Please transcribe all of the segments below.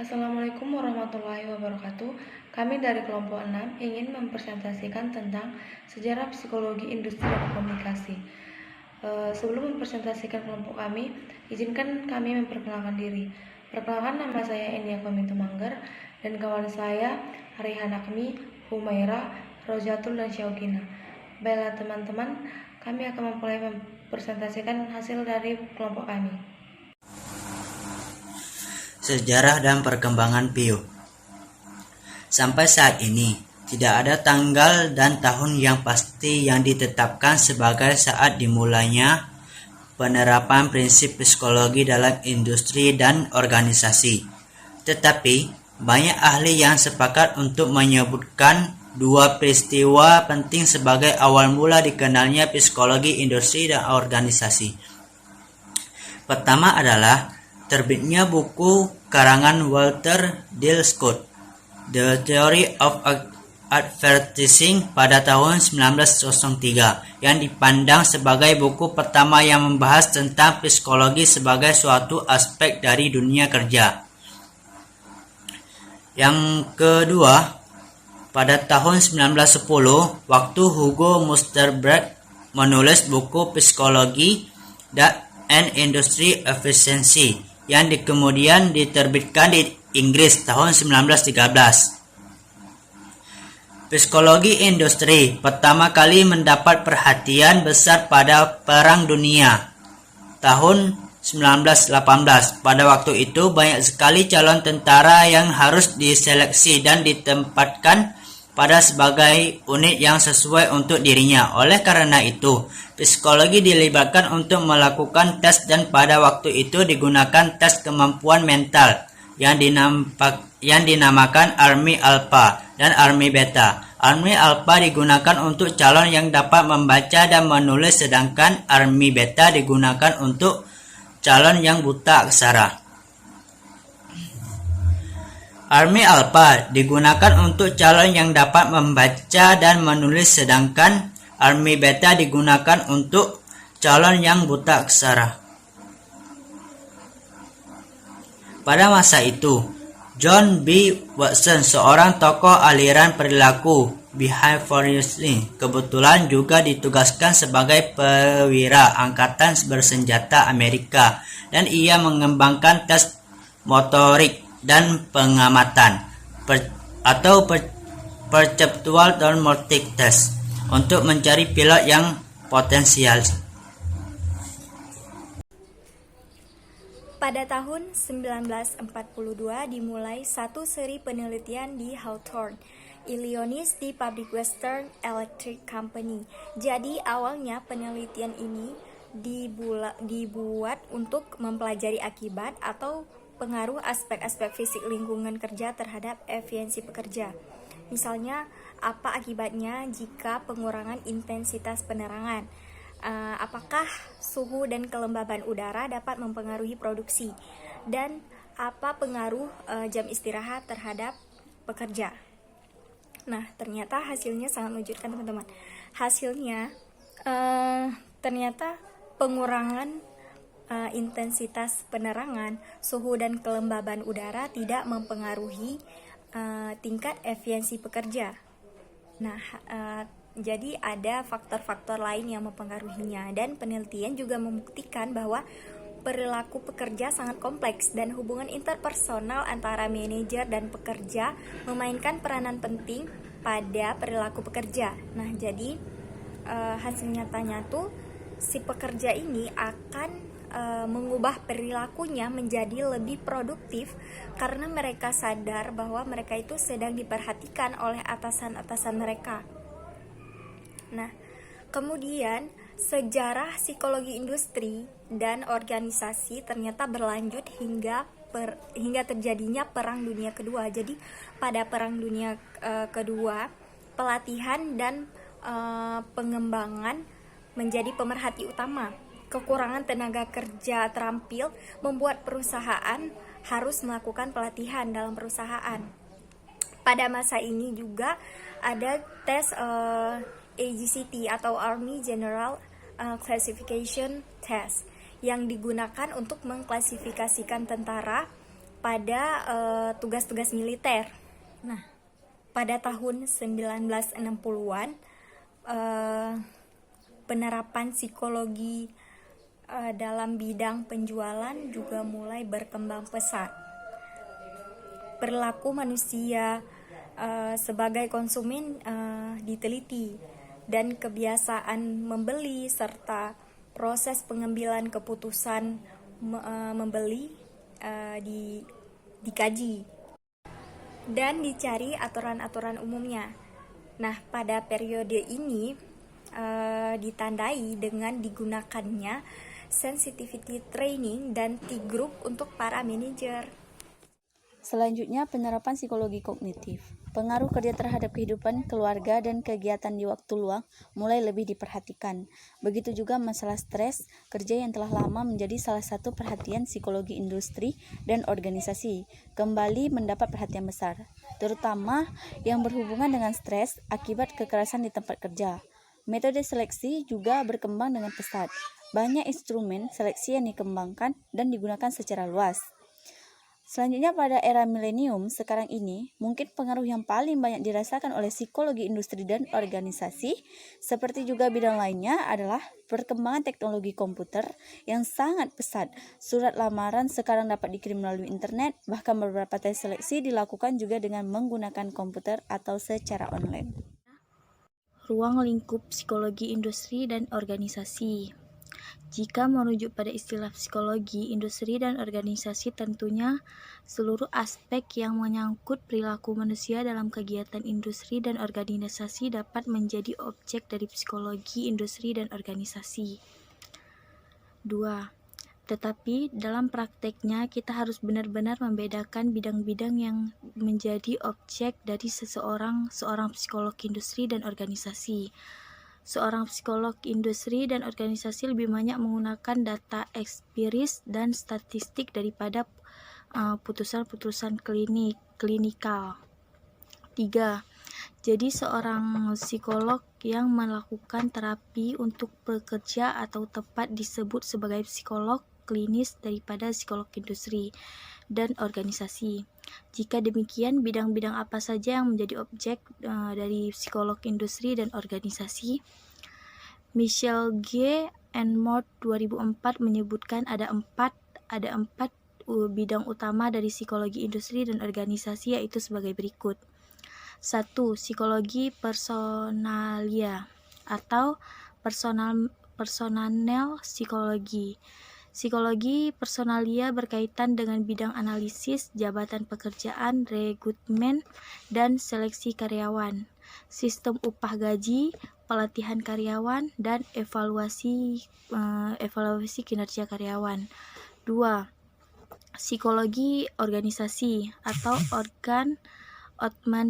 Assalamualaikum warahmatullahi wabarakatuh. Kami dari kelompok 6 ingin mempresentasikan tentang sejarah psikologi industri dan komunikasi. Sebelum mempresentasikan kelompok kami, izinkan kami memperkenalkan diri. Perkenalkan, nama saya Enia Komintu Manggar dan kawan saya Arihan Akmi, Humaira, Rojatul dan Syaukina. Baiklah teman-teman, kami akan memulai mempresentasikan hasil dari kelompok kami. Sejarah dan perkembangan PIO. Sampai saat ini, tidak ada tanggal dan tahun yang pasti yang ditetapkan sebagai saat dimulainya penerapan prinsip psikologi dalam industri dan organisasi. Tetapi, banyak ahli yang sepakat untuk menyebutkan dua peristiwa penting sebagai awal mula dikenalnya psikologi industri dan organisasi. Pertama adalah terbitnya buku karangan Walter Dill Scott, The Theory of Advertising pada tahun 1903, yang dipandang sebagai buku pertama yang membahas tentang psikologi sebagai suatu aspek dari dunia kerja. Yang kedua, pada tahun 1910, waktu Hugo Musterberg menulis buku Psikologi and Industry Efficiency yang kemudian diterbitkan di Inggris tahun 1913. Psikologi industri pertama kali mendapat perhatian besar pada Perang Dunia tahun 1918. Pada waktu itu banyak sekali calon tentara yang harus diseleksi dan ditempatkan pada sebagai unit yang sesuai untuk dirinya. Oleh karena itu, psikologi dilibatkan untuk melakukan tes dan pada waktu itu digunakan tes kemampuan mental yang dinamakan Army Alpha dan Army Beta. Army Alpha digunakan untuk calon yang dapat membaca dan menulis, sedangkan Army Beta digunakan untuk calon yang buta aksara. Army Alpha digunakan untuk calon yang dapat membaca dan menulis, sedangkan Army Beta digunakan untuk calon yang buta aksara. Pada masa itu, John B. Watson, seorang tokoh aliran perilaku behaviorist, kebetulan juga ditugaskan sebagai perwira angkatan bersenjata Amerika, dan ia mengembangkan tes motorik dan pengamatan perceptual diagnostic test untuk mencari pilot yang potensial. Pada tahun 1942 dimulai satu seri penelitian di Hawthorne, Illinois di pabrik Western Electric Company. Jadi awalnya penelitian ini dibuat untuk mempelajari akibat atau pengaruh aspek-aspek fisik lingkungan kerja terhadap efisiensi pekerja. Misalnya, apa akibatnya jika pengurangan intensitas penerangan? Apakah suhu dan kelembaban udara dapat mempengaruhi produksi? Dan apa pengaruh jam istirahat terhadap pekerja? Nah, ternyata hasilnya sangat mengejutkan, teman-teman. Hasilnya ternyata pengurangan intensitas penerangan, suhu dan kelembaban udara tidak mempengaruhi tingkat efisiensi pekerja. Nah, jadi ada faktor-faktor lain yang mempengaruhinya, dan penelitian juga membuktikan bahwa perilaku pekerja sangat kompleks dan hubungan interpersonal antara manajer dan pekerja memainkan peranan penting pada perilaku pekerja. Nah, jadi hasil nyatanya tuh si pekerja ini akan mengubah perilakunya menjadi lebih produktif karena mereka sadar bahwa mereka itu sedang diperhatikan oleh atasan-atasan mereka. Nah, kemudian sejarah psikologi industri dan organisasi ternyata berlanjut hingga terjadinya Perang Dunia Kedua. Jadi pada Perang Dunia Kedua, pelatihan dan pengembangan menjadi pemerhati utama. Kekurangan tenaga kerja terampil membuat perusahaan harus melakukan pelatihan dalam perusahaan. Pada masa ini juga ada tes AGCT atau Army General Classification Test yang digunakan untuk mengklasifikasikan tentara pada tugas-tugas militer. Nah, pada tahun 1960-an penerapan psikologi dalam bidang penjualan juga mulai berkembang pesat. Perilaku manusia sebagai konsumen diteliti dan kebiasaan membeli serta proses pengambilan keputusan membeli dikaji dan dicari aturan-aturan umumnya. Nah, pada periode ini ditandai dengan digunakannya sensitivity training dan T-group untuk para manajer. Selanjutnya, penerapan psikologi kognitif. Pengaruh kerja terhadap kehidupan keluarga dan kegiatan di waktu luang mulai lebih diperhatikan. Begitu juga masalah stres kerja yang telah lama menjadi salah satu perhatian psikologi industri dan organisasi, kembali mendapat perhatian besar, terutama yang berhubungan dengan stres akibat kekerasan di tempat kerja. Metode seleksi juga berkembang dengan pesat. Banyak instrumen seleksi yang dikembangkan dan digunakan secara luas. Selanjutnya, pada era milenium sekarang ini, mungkin pengaruh yang paling banyak dirasakan oleh psikologi industri dan organisasi, seperti juga bidang lainnya, adalah perkembangan teknologi komputer yang sangat pesat. Surat lamaran sekarang dapat dikirim melalui internet, bahkan beberapa tes seleksi dilakukan juga dengan menggunakan komputer atau secara online. Ruang lingkup psikologi industri dan organisasi. Jika merujuk pada istilah psikologi industri dan organisasi, tentunya seluruh aspek yang menyangkut perilaku manusia dalam kegiatan industri dan organisasi dapat menjadi objek dari psikologi industri dan organisasi. 2. Tetapi dalam prakteknya kita harus benar-benar membedakan bidang-bidang yang menjadi objek dari seorang psikolog industri dan organisasi. Seorang psikolog industri dan organisasi lebih banyak menggunakan data empiris dan statistik daripada putusan-putusan klinikal. 3. Jadi seorang psikolog yang melakukan terapi untuk pekerja atau tepat disebut sebagai psikolog klinis daripada psikolog industri dan organisasi. Jika demikian, bidang-bidang apa saja yang menjadi objek dari psikolog industri dan organisasi? Michel G. and Mort 2004 menyebutkan ada empat bidang utama dari psikologi industri dan organisasi, yaitu sebagai berikut. 1. Psikologi personalia atau personal psikologi. Psikologi personalia berkaitan dengan bidang analisis, jabatan pekerjaan, rekrutmen, dan seleksi karyawan, sistem upah gaji, pelatihan karyawan, dan evaluasi kinerja karyawan. 2. Psikologi organisasi atau organ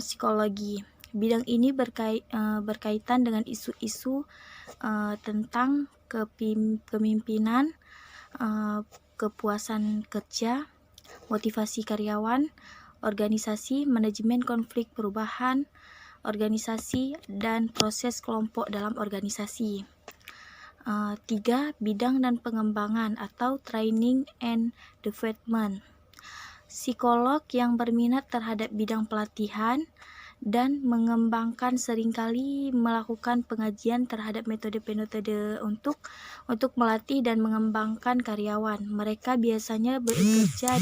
psikologi. Bidang ini berkaitan dengan isu-isu tentang kepemimpinan, kepuasan kerja, motivasi karyawan, organisasi, manajemen konflik perubahan, organisasi, dan proses kelompok dalam organisasi. 3. Bidang dan pengembangan atau training and development. Psikolog yang berminat terhadap bidang pelatihan dan mengembangkan seringkali melakukan pengajian terhadap metode-metode untuk melatih dan mengembangkan karyawan. Mereka biasanya bekerja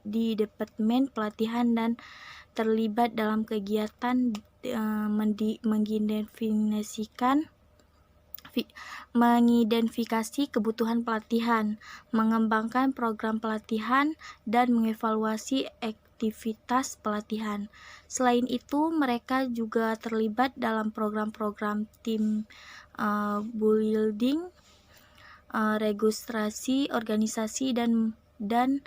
di departemen pelatihan dan terlibat dalam kegiatan mengidentifikasi kebutuhan pelatihan, mengembangkan program pelatihan, dan mengevaluasi aktivitas pelatihan. Selain itu, mereka juga terlibat dalam program-program tim building, registrasi organisasi, dan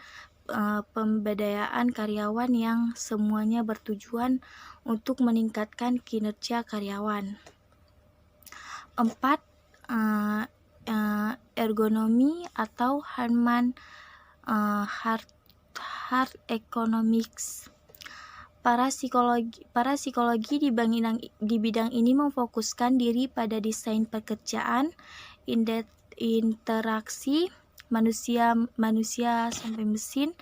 pemberdayaan karyawan yang semuanya bertujuan untuk meningkatkan kinerja karyawan. 4. Ergonomi atau Human Heart Economics. Para psikologi di bidang ini memfokuskan diri pada desain pekerjaan, interaksi manusia sampai mesin,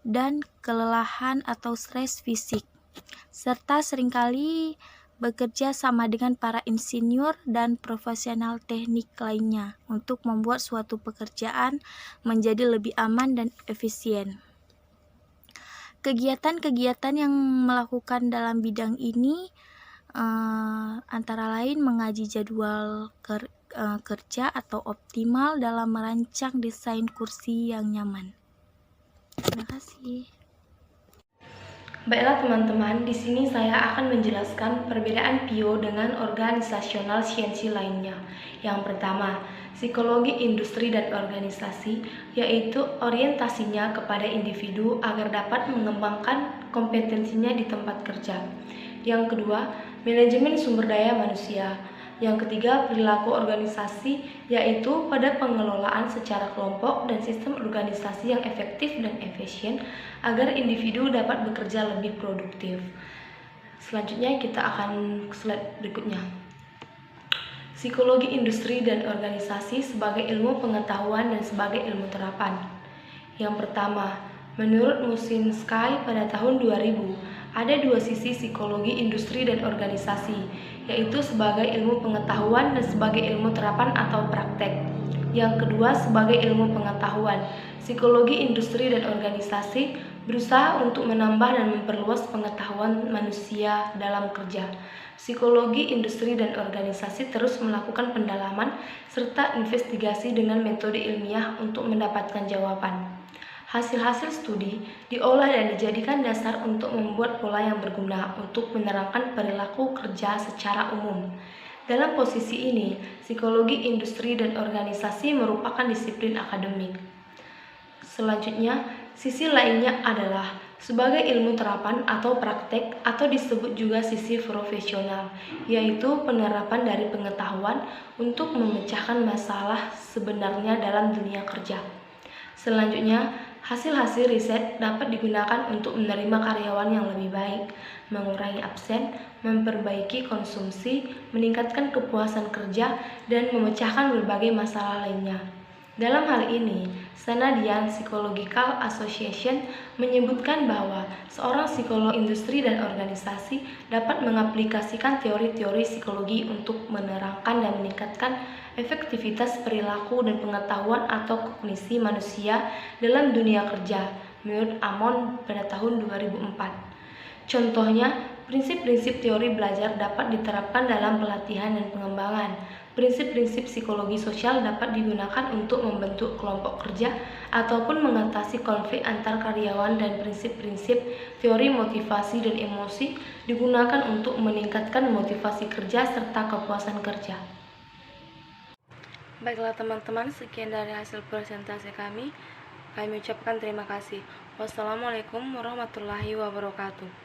dan kelelahan atau stres fisik, serta seringkali bekerja sama dengan para insinyur dan profesional teknik lainnya untuk membuat suatu pekerjaan menjadi lebih aman dan efisien. Kegiatan-kegiatan yang melakukan dalam bidang ini antara lain mengaji jadwal kerja atau optimal dalam merancang desain kursi yang nyaman. Terima kasih. Baiklah teman-teman, di sini saya akan menjelaskan perbedaan PIO dengan organisasional siensi lainnya. Yang pertama, psikologi industri dan organisasi, yaitu orientasinya kepada individu agar dapat mengembangkan kompetensinya di tempat kerja. Yang kedua, manajemen sumber daya manusia. Yang ketiga, perilaku organisasi, yaitu pada pengelolaan secara kelompok dan sistem organisasi yang efektif dan efisien agar individu dapat bekerja lebih produktif. Selanjutnya kita akan slide berikutnya. Psikologi industri dan organisasi sebagai ilmu pengetahuan dan sebagai ilmu terapan. Yang pertama, menurut Musinski pada tahun 2000, ada dua sisi psikologi industri dan organisasi, yaitu sebagai ilmu pengetahuan dan sebagai ilmu terapan atau praktek. Yang kedua, sebagai ilmu pengetahuan, psikologi industri dan organisasi berusaha untuk menambah dan memperluas pengetahuan manusia dalam kerja. Psikologi industri dan organisasi terus melakukan pendalaman serta investigasi dengan metode ilmiah untuk mendapatkan jawaban. Hasil-hasil studi diolah dan dijadikan dasar untuk membuat pola yang berguna untuk menerangkan perilaku kerja secara umum. Dalam posisi ini, psikologi industri dan organisasi merupakan disiplin akademik. Selanjutnya, sisi lainnya adalah sebagai ilmu terapan atau praktek atau disebut juga sisi profesional, yaitu penerapan dari pengetahuan untuk memecahkan masalah sebenarnya dalam dunia kerja. Selanjutnya, hasil-hasil riset dapat digunakan untuk menerima karyawan yang lebih baik, mengurangi absen, memperbaiki konsumsi, meningkatkan kepuasan kerja, dan memecahkan berbagai masalah lainnya. Dalam hal ini, Canadian Psychological Association menyebutkan bahwa seorang psikolog industri dan organisasi dapat mengaplikasikan teori-teori psikologi untuk menerangkan dan meningkatkan efektivitas perilaku dan pengetahuan atau kognisi manusia dalam dunia kerja, menurut Amon pada tahun 2004. Contohnya, prinsip-prinsip teori belajar dapat diterapkan dalam pelatihan dan pengembangan. Prinsip-prinsip psikologi sosial dapat digunakan untuk membentuk kelompok kerja ataupun mengatasi konflik antar karyawan, dan prinsip-prinsip teori motivasi dan emosi digunakan untuk meningkatkan motivasi kerja serta kepuasan kerja. Baiklah teman-teman, sekian dari hasil presentasi kami. Kami ucapkan terima kasih. Wassalamualaikum warahmatullahi wabarakatuh.